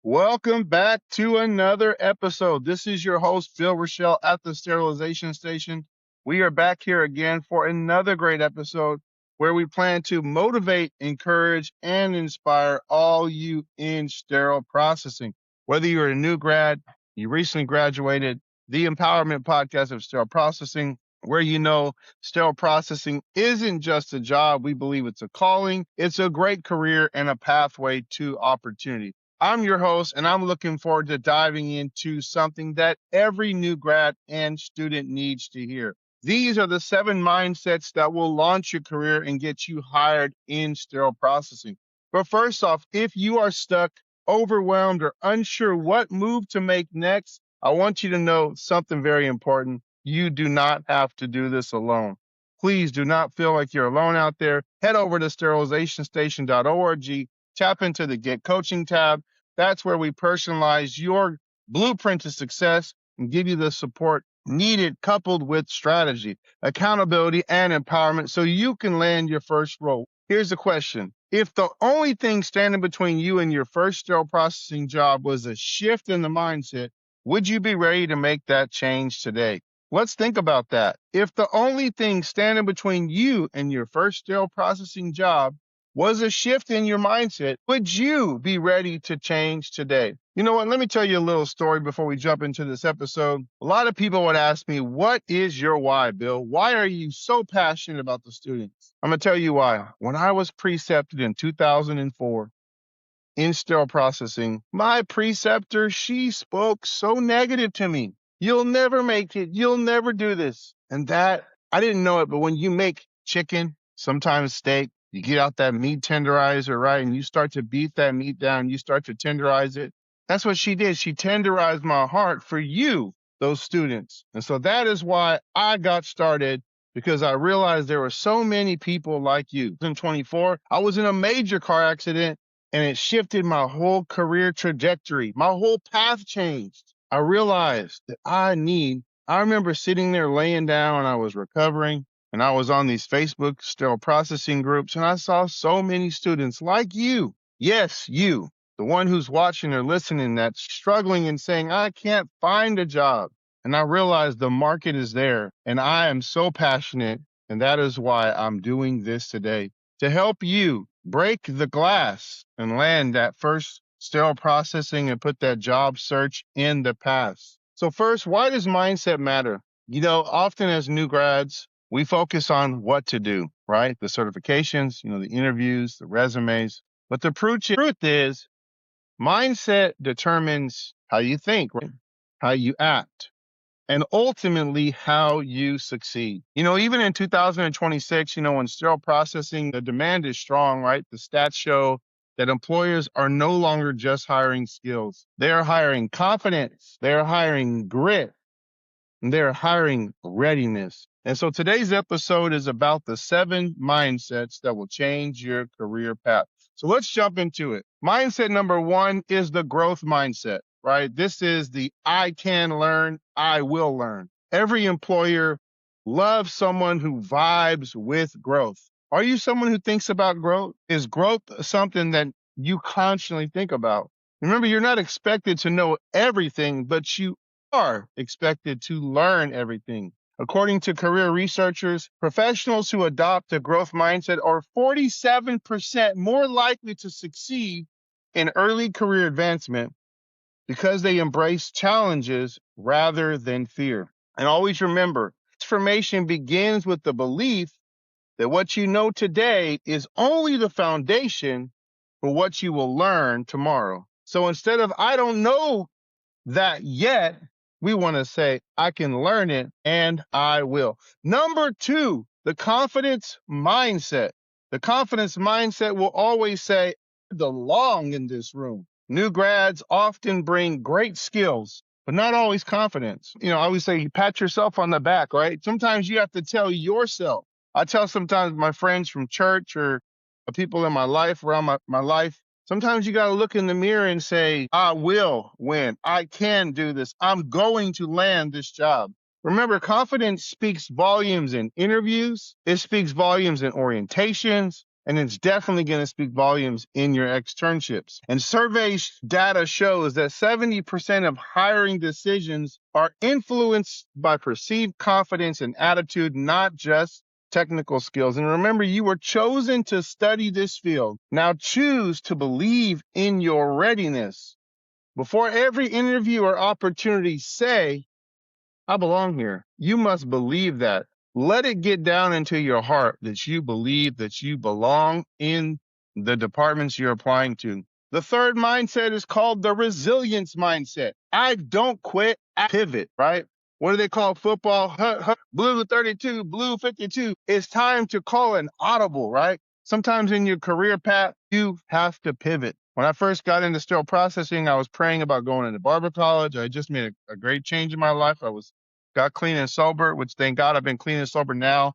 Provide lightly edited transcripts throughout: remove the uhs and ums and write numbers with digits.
Welcome back to another episode. This is your host, Phil Rochelle at the Sterilization Station. We are back here again for another great episode where we plan to motivate, encourage, and inspire all you in sterile processing. Whether you're a new grad, you recently graduated, the Empowerment Podcast of Sterile Processing, where sterile processing isn't just a job. We believe it's a calling, it's a great career, and a pathway to opportunity. I'm your host, and I'm looking forward to diving into something that every new grad and student needs to hear. These are the 7 mindsets that will launch your career and get you hired in sterile processing. But first off, if you are stuck, overwhelmed, or unsure what move to make next, I want you to know something very important. You do not have to do this alone. Please do not feel like you're alone out there. Head over to sterilizationStation.org, tap into the Get Coaching tab. That's where we personalize your blueprint to success and give you the support needed, coupled with strategy, accountability, and empowerment so you can land your first role. Here's the question. If the only thing standing between you and your first sterile processing job was a shift in the mindset, would you be ready to make that change today? Let's think about that. If the only thing standing between you and your first sterile processing job was a shift in your mindset, would you be ready to change today? You know what? Let me tell you a little story before we jump into this episode. A lot of people would ask me, what is your why, Bill? Why are you so passionate about the students? I'm going to tell you why. When I was precepted in 2004 in sterile processing, my preceptor, she spoke so negative to me. You'll never make it. You'll never do this. And that, I didn't know it, but when you make chicken, sometimes steak, you get out that meat tenderizer, right? And you start to beat that meat down, you start to tenderize it. That's what she did. She tenderized my heart for you, those students. And so that is why I got started, because I realized there were so many people like you. In 24, I was in a major car accident and it shifted my whole career trajectory. My whole path changed. I realized that I remember sitting there laying down and I was recovering. And I was on these Facebook sterile processing groups, and I saw so many students like you. Yes, you, the one who's watching or listening that's struggling and saying, I can't find a job. And I realized the market is there, and I am so passionate, and that is why I'm doing this today, to help you break the glass and land that first sterile processing and put that job search in the past. So first, why does mindset matter? Often as new grads, we focus on what to do, right? The certifications, the interviews, the resumes. But the truth is, mindset determines how you think, right? How you act, and ultimately how you succeed. Even in 2026, when sterile processing, the demand is strong, right? The stats show that employers are no longer just hiring skills. They are hiring confidence. They are hiring grit. And they're hiring readiness. And so today's episode is about the 7 mindsets that will change your career path. So let's jump into it. Mindset number 1 is the growth mindset, right? This is the I can learn, I will learn. Every employer loves someone who vibes with growth. Are you someone who thinks about growth? Is growth something that you constantly think about? Remember, you're not expected to know everything, but you are expected to learn everything. According to career researchers, professionals who adopt a growth mindset are 47% more likely to succeed in early career advancement because they embrace challenges rather than fear. And always remember, transformation begins with the belief that what you know today is only the foundation for what you will learn tomorrow. So instead of, I don't know that yet, we want to say, I can learn it and I will. Number 2, the confidence mindset. The confidence mindset will always say, I belong in this room. New grads often bring great skills, but not always confidence. I always say, pat yourself on the back, right? Sometimes you have to tell yourself. I tell sometimes my friends from church or people in my life, around my life, sometimes you got to look in the mirror and say, I will win. I can do this. I'm going to land this job. Remember, confidence speaks volumes in interviews. It speaks volumes in orientations. And it's definitely going to speak volumes in your externships. And survey data shows that 70% of hiring decisions are influenced by perceived confidence and attitude, not just technical skills. And remember, you were chosen to study this field. Now choose to believe in your readiness. Before every interview or opportunity, say, I belong here. You must believe that. Let it get down into your heart that you believe that you belong in the departments you're applying to. The third mindset is called the resilience mindset. I don't quit, I pivot, right? What do they call football? Blue 32, blue 52. It's time to call an audible, right? Sometimes in your career path, you have to pivot. When I first got into sterile processing, I was praying about going into barber college. I just made a great change in my life. Got clean and sober, which thank God I've been clean and sober now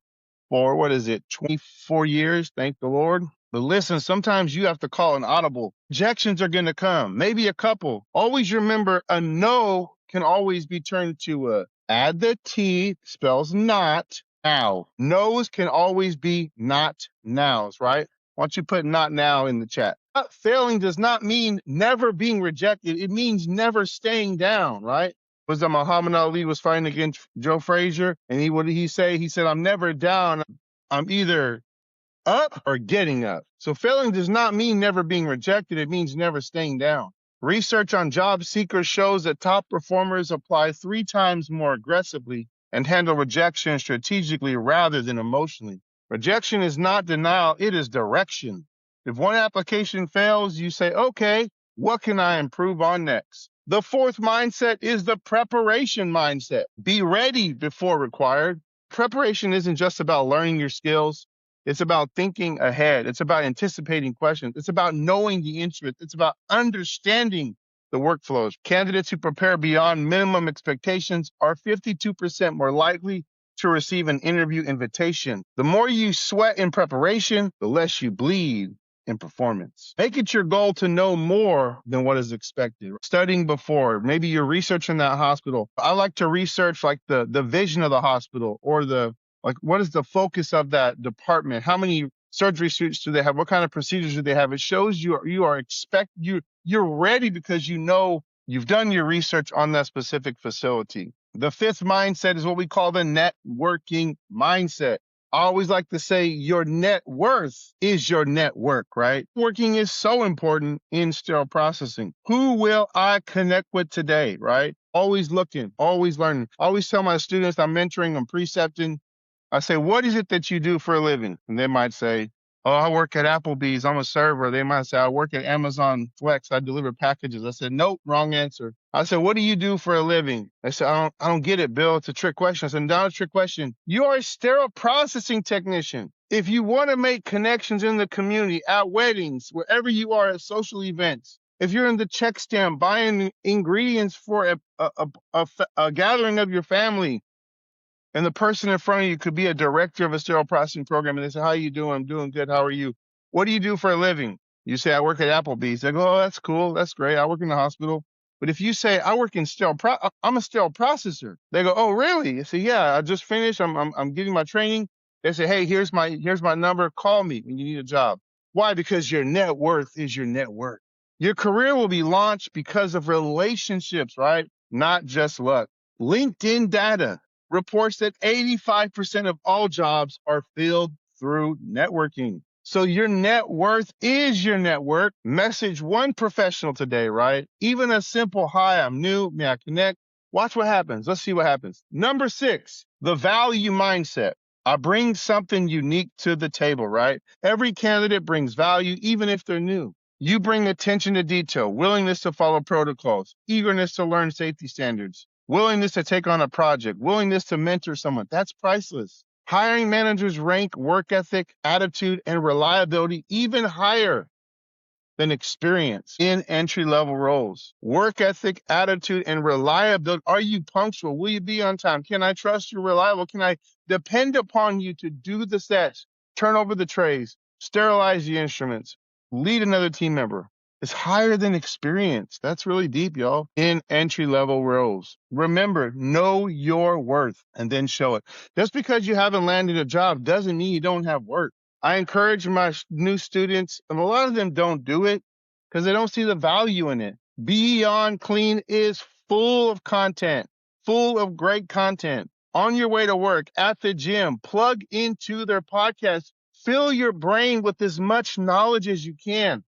for 24 years. Thank the Lord. But listen, sometimes you have to call an audible. Rejections are going to come, maybe a couple. Always remember a no can always be turned to a. Add the T, spells not now. No's can always be not nows, right? Why don't you put not now in the chat? Failing does not mean never being rejected. It means never staying down, right? Was that Muhammad Ali was fighting against Joe Frazier, and what did he say? He said, "I'm never down. I'm either up or getting up." So failing does not mean never being rejected. It means never staying down. Research on job seekers shows that top performers apply 3 times more aggressively and handle rejection strategically rather than emotionally. Rejection is not denial, it is direction. If one application fails, you say, okay, what can I improve on next? The fourth mindset is the preparation mindset. Be ready before required. Preparation isn't just about learning your skills. It's about thinking ahead. It's about anticipating questions. It's about knowing the instrument. It's about understanding the workflows. Candidates who prepare beyond minimum expectations are 52% more likely to receive an interview invitation. The more you sweat in preparation, the less you bleed in performance. Make it your goal to know more than what is expected. Studying before, maybe you're researching that hospital. I like to research like the vision of the hospital, or what is the focus of that department? How many surgery suites do they have? What kind of procedures do they have? It shows you're ready because you know you've done your research on that specific facility. The fifth mindset is what we call the networking mindset. I always like to say your net worth is your network, right? Working is so important in sterile processing. Who will I connect with today, right? Always looking, always learning. I always tell my students I'm mentoring, I'm precepting. I say, what is it that you do for a living? And they might say, oh, I work at Applebee's. I'm a server. They might say, I work at Amazon Flex. I deliver packages. I said, nope, wrong answer. I said, what do you do for a living? They said, I don't get it, Bill. It's a trick question. I said, not a trick question. You are a sterile processing technician. If you want to make connections in the community, at weddings, wherever you are at social events, if you're in the check stand buying ingredients for a gathering of your family, and the person in front of you could be a director of a sterile processing program, and they say, how are you doing? I'm doing good. How are you? What do you do for a living? You say, I work at Applebee's. They go, oh, that's cool. That's great. I work in the hospital. But if you say, I work in I'm a sterile processor. They go, oh, really? You say, yeah, I just finished. I'm getting my training. They say, hey, here's my number. Call me when you need a job. Why? Because your net worth is your net worth. Your career will be launched because of relationships, right? Not just luck. LinkedIn data reports that 85% of all jobs are filled through networking. So your net worth is your network. Message one professional today, right? Even a simple, hi, I'm new, may I connect? Watch what happens. Let's see what happens. Number 6, the value mindset. I bring something unique to the table, right? Every candidate brings value, even if they're new. You bring attention to detail, willingness to follow protocols, eagerness to learn safety standards, willingness to take on a project, willingness to mentor someone. That's priceless. Hiring managers rank work ethic, attitude, and reliability even higher than experience in entry-level roles. Work ethic, attitude, and reliability. Are you punctual? Will you be on time? Can I trust you reliable? Can I depend upon you to do the sets, turn over the trays, sterilize the instruments, lead another team member? It's higher than experience. That's really deep, y'all. In entry-level roles. Remember, know your worth and then show it. Just because you haven't landed a job doesn't mean you don't have worth. I encourage my new students, and a lot of them don't do it because they don't see the value in it. Beyond Clean is full of content, full of great content. On your way to work, at the gym, plug into their podcast. Fill your brain with as much knowledge as you can,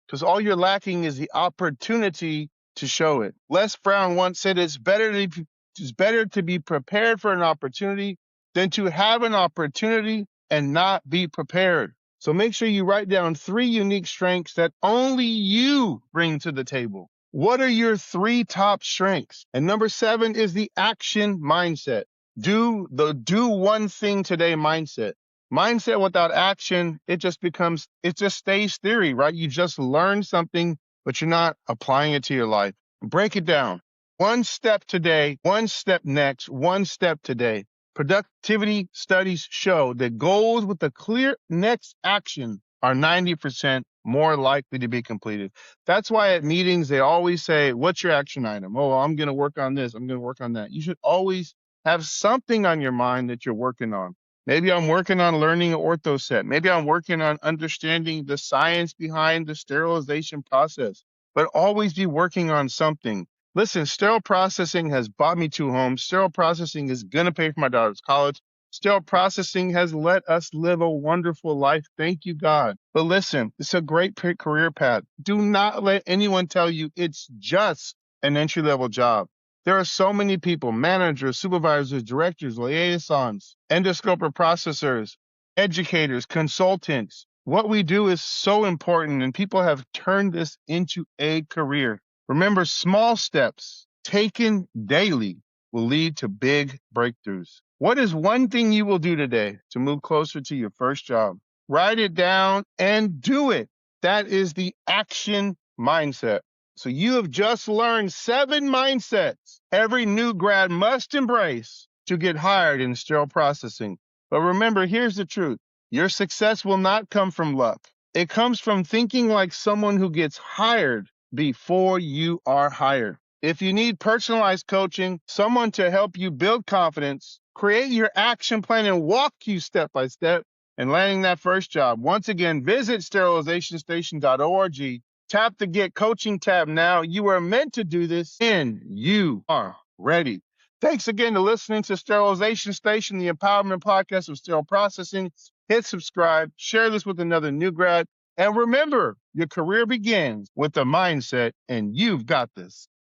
because all you're lacking is the opportunity to show it. Les Brown once said it's better to be prepared for an opportunity than to have an opportunity and not be prepared. So make sure you write down 3 unique strengths that only you bring to the table. What are your 3 top strengths? And number 7 is the action mindset. Do one thing today mindset. Mindset without action, it just stays theory, right? You just learn something, but you're not applying it to your life. Break it down. 1 step today, 1 step next, 1 step today. Productivity studies show that goals with a clear next action are 90% more likely to be completed. That's why at meetings, they always say, what's your action item? Oh, I'm going to work on this. I'm going to work on that. You should always have something on your mind that you're working on. Maybe I'm working on learning an ortho set. Maybe I'm working on understanding the science behind the sterilization process, but always be working on something. Listen, sterile processing has bought me 2 homes. Sterile processing is going to pay for my daughter's college. Sterile processing has let us live a wonderful life. Thank you, God. But listen, it's a great career path. Do not let anyone tell you it's just an entry-level job. There are so many people, managers, supervisors, directors, liaisons, endoscoper processors, educators, consultants. What we do is so important, and people have turned this into a career. Remember, small steps taken daily will lead to big breakthroughs. What is one thing you will do today to move closer to your first job? Write it down and do it. That is the action mindset. So you have just learned 7 mindsets every new grad must embrace to get hired in sterile processing. But remember, here's the truth. Your success will not come from luck. It comes from thinking like someone who gets hired before you are hired. If you need personalized coaching, someone to help you build confidence, create your action plan and walk you step by step in landing that first job, once again, visit sterilizationstation.org. Tap the Get Coaching tab now. You are meant to do this, and you are ready. Thanks again for listening to Sterilization Station, the empowerment podcast of sterile processing. Hit subscribe, share this with another new grad, and remember, your career begins with a mindset, and you've got this.